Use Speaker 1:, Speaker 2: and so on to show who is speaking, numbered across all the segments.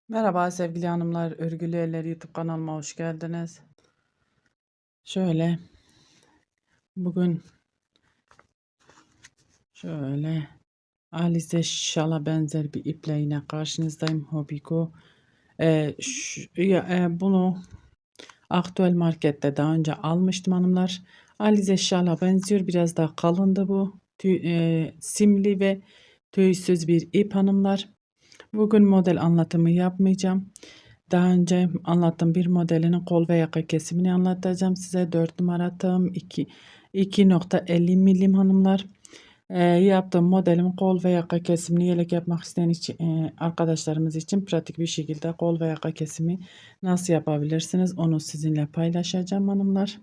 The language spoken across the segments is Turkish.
Speaker 1: Merhaba sevgili hanımlar, Örgülü Eller YouTube kanalıma hoş geldiniz. Şöyle bugün şöyle Alize şala benzer bir iple yine karşınızdayım. Hobiko. Bunu Aktüel Market'te daha önce almıştım hanımlar. Alize şala benziyor. Biraz daha kalındı bu. Simli ve tüysüz bir ip hanımlar. Bugün model anlatımı yapmayacağım. Daha önce anlattığım bir modelinin kol ve yaka kesimini anlatacağım size. 4 numara tığım 2.50 milim hanımlar. Yaptığım modelin kol ve yaka kesimini yelek yapmak isteyen arkadaşlarımız için pratik bir şekilde kol ve yaka kesimi nasıl yapabilirsiniz onu sizinle paylaşacağım hanımlar.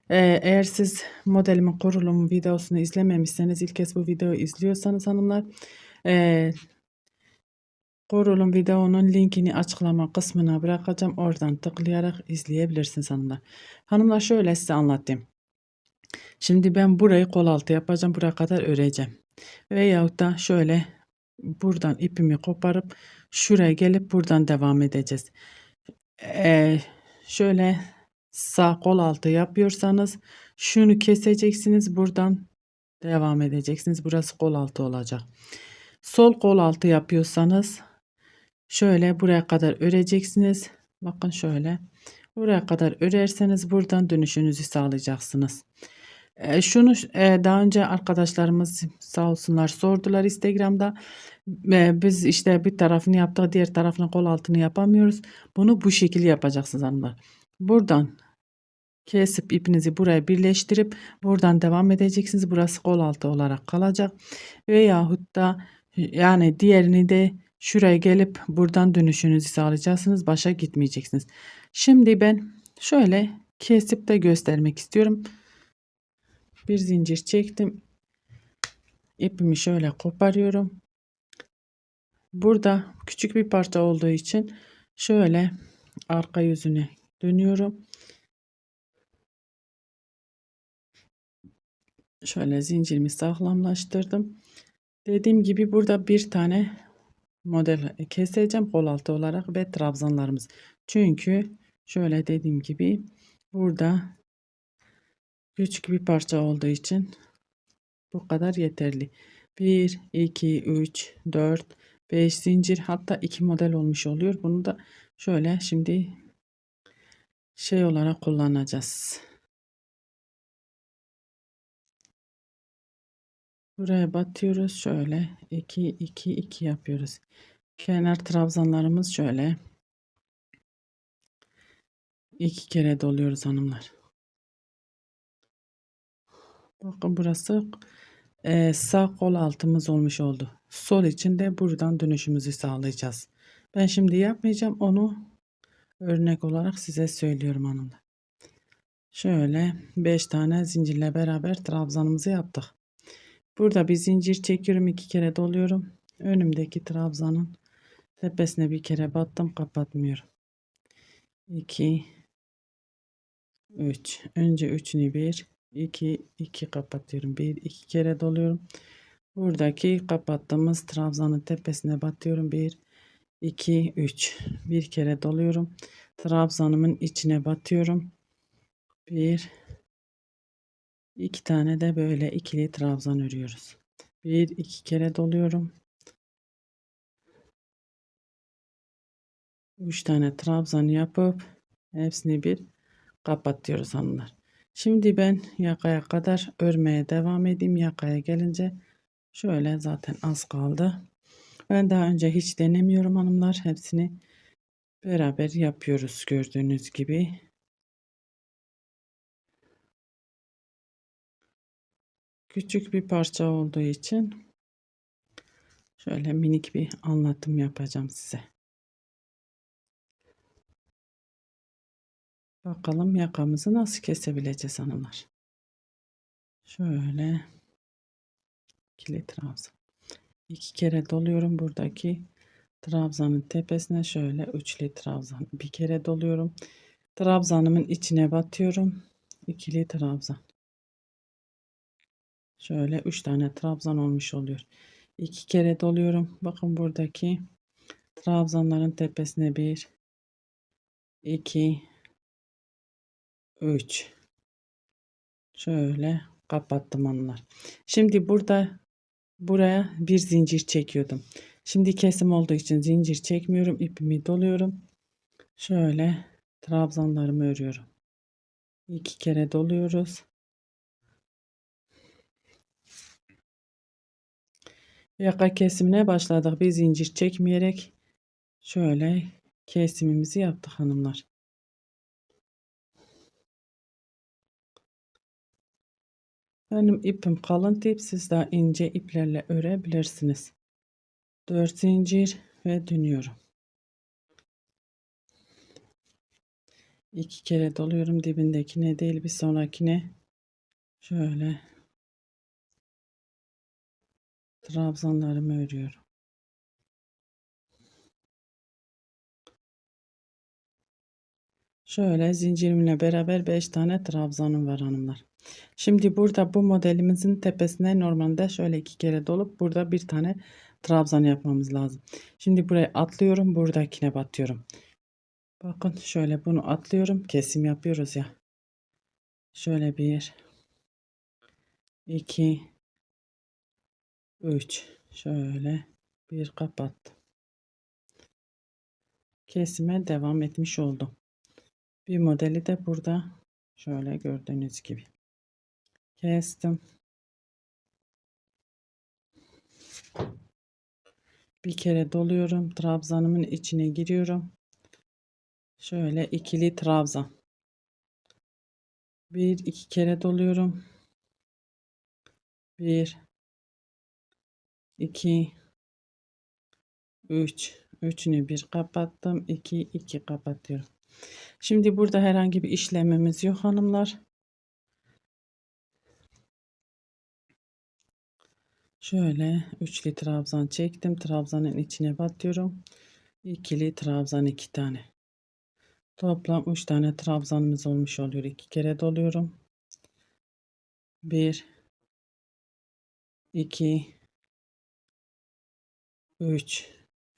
Speaker 1: Eğer siz modelimin kurulumu videosunu izlememişseniz ilk kez bu videoyu izliyorsanız hanımlar kurulum videonun linkini açıklama kısmına bırakacağım. Oradan tıklayarak izleyebilirsiniz hanımlar. Hanımlar şöyle size anlatayım. Şimdi ben burayı kol altı yapacağım. Buraya kadar öreceğim. Veyahut da şöyle buradan ipimi koparıp şuraya gelip buradan devam edeceğiz. Şöyle sağ kol altı yapıyorsanız şunu keseceksiniz. Buradan devam edeceksiniz. Burası kol altı olacak. Sol kol altı yapıyorsanız şöyle buraya kadar öreceksiniz. Bakın şöyle. Buraya kadar örerseniz buradan dönüşünüzü sağlayacaksınız. Şunu daha önce arkadaşlarımız sağ olsunlar sordular Instagram'da. Biz işte bir tarafını yaptık, diğer tarafını kol altını yapamıyoruz. Bunu bu şekilde yapacaksınız hanımlar. Buradan kesip ipinizi buraya birleştirip buradan devam edeceksiniz. Burası kol altı olarak kalacak. Veyahut da yani diğerini de şuraya gelip buradan dönüşünüzü sağlayacaksınız. Başa gitmeyeceksiniz. Şimdi ben şöyle kesip de göstermek istiyorum. Bir zincir çektim. İpimi şöyle koparıyorum. Burada küçük bir parça olduğu için şöyle arka yüzüne dönüyorum. Şöyle zincirimi sağlamlaştırdım. Dediğim gibi burada bir tane model keseceğim kol altı olarak ve trabzanlarımız. Çünkü şöyle dediğim gibi burada küçük bir parça olduğu için bu kadar yeterli. 1, 2, 3, 4, 5 zincir, hatta 2 model olmuş oluyor. Bunu da şöyle şimdi şey olarak kullanacağız. Buraya batıyoruz. Şöyle 2, 2, 2 yapıyoruz. Kenar trabzanlarımız şöyle 2 kere doluyoruz hanımlar. Bakın burası sağ kol altımız olmuş oldu. Sol için de buradan dönüşümüzü sağlayacağız. Ben şimdi yapmayacağım, onu örnek olarak size söylüyorum hanımlar. Şöyle 5 tane zincirle beraber trabzanımızı yaptık. Burada bir zincir çekiyorum, 2 kere doluyorum. Önümdeki trabzanın tepesine bir kere battım, kapatmıyorum. 2, 3. Önce 3'ünü 1, 2, 2 kapatıyorum. 1, 2 kere doluyorum. Buradaki kapattığımız trabzanın tepesine batıyorum. 1, 2, 3. Bir kere doluyorum. Trabzanımın içine batıyorum. 1, 2 tane de böyle ikili trabzan örüyoruz. 1, 2 kere doluyorum. 3 tane trabzan yapıp hepsini bir kapatıyoruz hanımlar. Şimdi ben yakaya kadar örmeye devam edeyim. Yakaya gelince şöyle zaten az kaldı. Ben daha önce hiç denemiyorum hanımlar. Hepsini beraber yapıyoruz gördüğünüz gibi. Küçük bir parça olduğu için şöyle minik bir anlatım yapacağım size. Bakalım yakamızı nasıl kesebileceğiz hanımlar. Şöyle ikili trabzan. 2 kere doluyorum buradaki trabzanın tepesine, şöyle üçlü trabzan. Bir kere doluyorum. Trabzanımın içine batıyorum. İkili trabzan. Şöyle 3 tane trabzan olmuş oluyor. 2 kere doluyorum. Bakın buradaki Trabzanların tepesine 1, 2, 3. Şöyle kapattım hanımlar. Şimdi buraya bir zincir çekiyordum. Şimdi kesim olduğu için zincir çekmiyorum. İpimi doluyorum. Şöyle trabzanlarımı örüyorum. 2 kere doluyoruz. Yaka kesimine başladık. Bir zincir çekmeyerek şöyle kesimimizi yaptık hanımlar. Benim ipim kalın tip, siz daha ince iplerle örebilirsiniz. 4 zincir ve dönüyorum. 2 kere doluyorum, dibindekine değil bir sonrakine. Şöyle trabzanlarımı örüyorum. Şöyle zincirimle beraber 5 tane trabzanım var hanımlar. Şimdi burada bu modelimizin tepesine normalde şöyle 2 kere dolup burada bir tane trabzan yapmamız lazım. Şimdi buraya atlıyorum, buradakine batıyorum. Bakın şöyle bunu atlıyorum, kesim yapıyoruz ya. Şöyle 1, 2, 3, şöyle bir kapattım. Kesime devam etmiş oldum. Bir modeli de burada şöyle gördüğünüz gibi kestim. Bir kere doluyorum, trabzanımın içine giriyorum. Şöyle ikili trabzan. 1 2 kere doluyorum. 1 2 3, üçünü bir kapattım. 2 2 kapatıyorum. Şimdi burada herhangi bir işlemimiz yok hanımlar. Şöyle üçlü trabzan çektim. Trabzanın içine batıyorum. İkili trabzan 2 tane. Toplam 3 tane trabzanımız olmuş oluyor. 2 kere doluyorum. 1 2 3.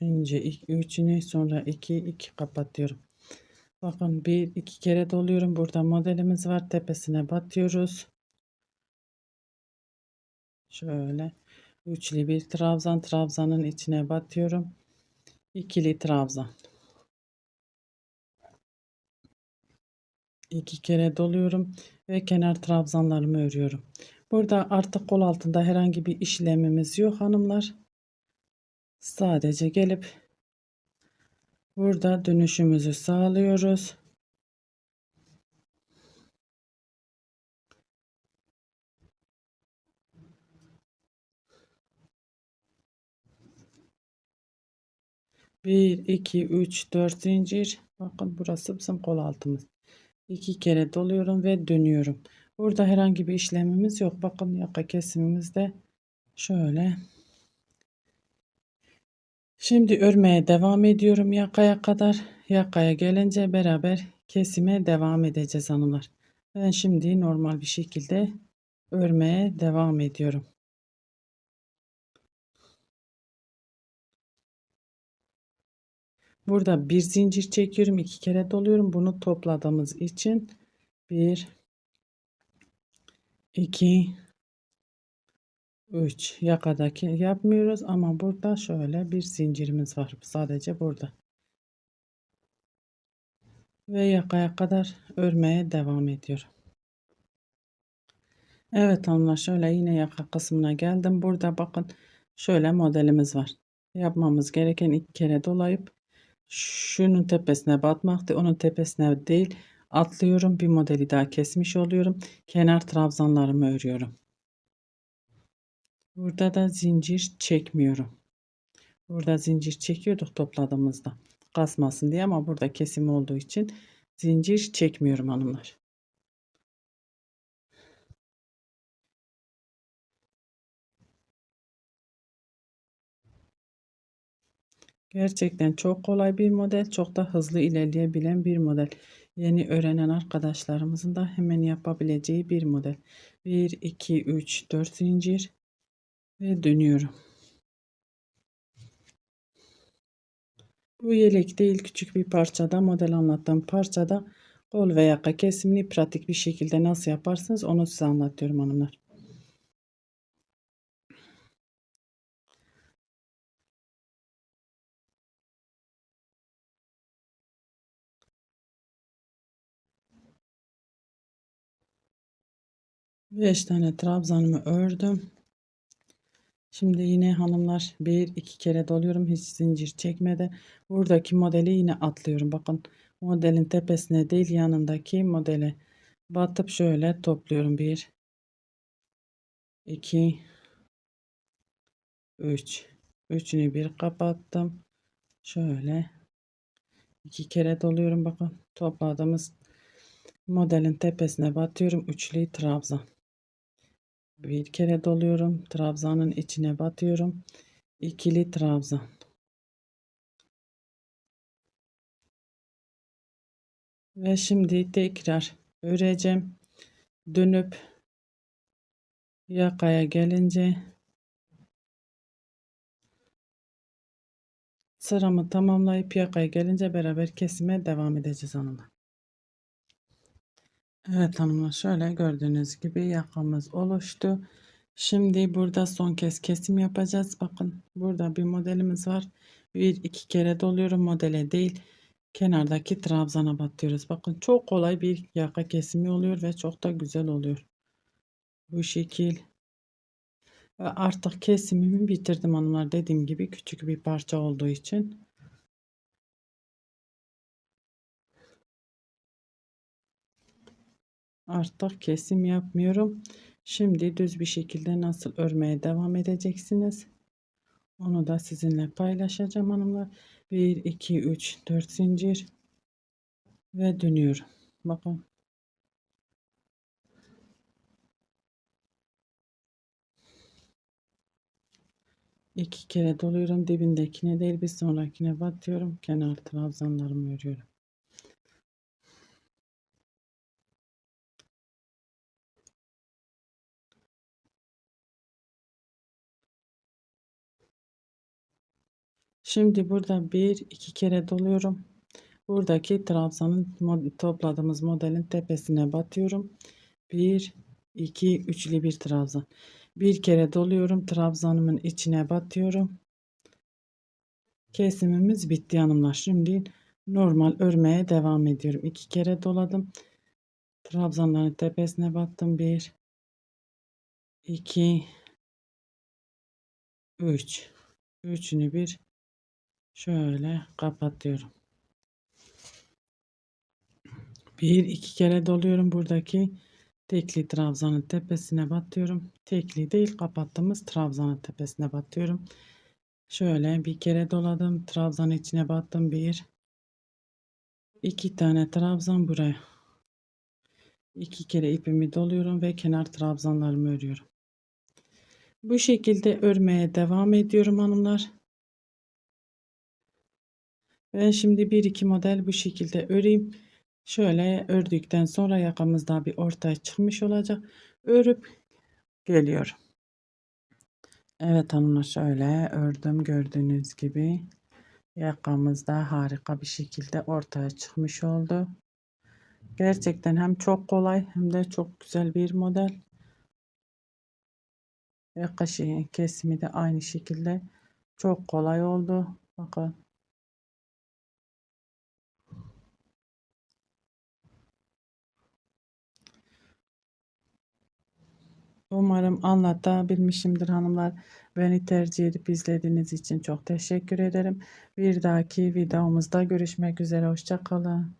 Speaker 1: Önce 3'ünü sonra 2 2 kapatıyorum. Bakın 1 2 kere doluyorum. Burada modelimiz var. Tepesine batıyoruz. Şöyle üçlü bir trabzan, trabzanın içine batıyorum. İkili trabzan. 2 kere doluyorum ve kenar trabzanlarımı örüyorum. Burada artık kol altında herhangi bir işlemimiz yok hanımlar. Sadece gelip burada dönüşümüzü sağlıyoruz. Bir, iki, üç, dört zincir. Bakın burası bizim kol altımız. 2 kere doluyorum ve dönüyorum. Burada herhangi bir işlemimiz yok. Bakın yaka kesimimiz de şöyle. Şimdi örmeye devam ediyorum yakaya kadar. Yakaya gelince beraber kesime devam edeceğiz hanımlar. Ben şimdi normal bir şekilde örmeye devam ediyorum. Burada bir zincir çekiyorum, 2 kere doluyorum. Bunu topladığımız için 1 2 3 yakadaki yapmıyoruz ama burada şöyle bir zincirimiz var sadece burada. Ve yakaya kadar örmeye devam ediyorum. Evet hanımlar, şöyle yine yaka kısmına geldim. Burada bakın şöyle modelimiz var. Yapmamız gereken 2 kere dolayıp şunun tepesine batmaktı. Onun tepesine değil, atlıyorum. Bir modeli daha kesmiş oluyorum. Kenar trabzanlarımı örüyorum. Burada da zincir çekmiyorum. Burada zincir çekiyorduk topladığımızda. Kasmasın diye ama burada kesim olduğu için zincir çekmiyorum hanımlar. Gerçekten çok kolay bir model, çok da hızlı ilerleyebilen bir model. Yeni öğrenen arkadaşlarımızın da hemen yapabileceği bir model. 1 2 3 4 zincir ve dönüyorum. Bu yelek değil, küçük bir parçada, model anlattığım parçada kol ve yaka kesimini pratik bir şekilde nasıl yaparsınız onu size anlatıyorum hanımlar. Beş tane trabzanımı ördüm. Şimdi yine hanımlar bir iki kere doluyorum hiç zincir çekmeden. Buradaki modeli yine atlıyorum. Bakın modelin tepesine değil yanındaki modele batıp şöyle topluyorum. Bir, iki, üç. Üçünü bir kapattım. Şöyle iki kere doluyorum. Bakın topladığımız modelin tepesine batıyorum. Üçlü trabzan. Bir kere doluyorum. Trabzanın içine batıyorum. İkili trabzan. Ve şimdi tekrar öreceğim. Dönüp yakaya gelince sıramı tamamlayıp yakaya gelince beraber kesime devam edeceğiz hanımlar. Evet hanımlar şöyle gördüğünüz gibi yakamız oluştu. Şimdi burada son kez kesim yapacağız. Bakın burada bir modelimiz var. Bir iki kere doluyorum modele değil. Kenardaki trabzana batıyoruz. Bakın çok kolay bir yaka kesimi oluyor ve çok da güzel oluyor. Bu şekil. Ve artık kesimimi bitirdim hanımlar. Dediğim gibi küçük bir parça olduğu için. Artık kesim yapmıyorum. Şimdi düz bir şekilde nasıl örmeye devam edeceksiniz. Onu da sizinle paylaşacağım hanımlar. 1, 2, 3, 4 zincir ve dönüyorum. Bakın. İki kere doluyorum. Dibindekine değil bir sonrakine batıyorum. Kenar trabzanlarımı örüyorum. Şimdi burada bir iki kere doluyorum. Buradaki trabzanın topladığımız modelin tepesine batıyorum. 1 2 üçlü bir trabzan. Bir kere doluyorum. Trabzanımın içine batıyorum. Kesimimiz bitti hanımlar. Şimdi normal örmeye devam ediyorum. İki kere doladım. Trabzanların tepesine battım. 1 2 3. Üçünü bir şöyle kapatıyorum. Bir iki kere doluyorum. Buradaki tekli trabzanın tepesine batıyorum. Tekli değil kapattığımız trabzanın tepesine batıyorum. Şöyle bir kere doladım. Trabzanın içine battım. Bir iki tane trabzan buraya. İki kere ipimi doluyorum ve kenar trabzanlarımı örüyorum. Bu şekilde örmeye devam ediyorum hanımlar. Ben şimdi bir iki model bu şekilde öreyim. Şöyle ördükten sonra yakamızda bir ortaya çıkmış olacak. Örüp geliyorum. Evet hanımlar şöyle ördüm gördüğünüz gibi. Yakamız da harika bir şekilde ortaya çıkmış oldu. Gerçekten hem çok kolay hem de çok güzel bir model. Yaka kesimi de aynı şekilde çok kolay oldu. Bakın. Umarım anlatabilmişimdir hanımlar. Beni tercih edip izlediğiniz için çok teşekkür ederim. Bir dahaki videomuzda görüşmek üzere. Hoşça kalın.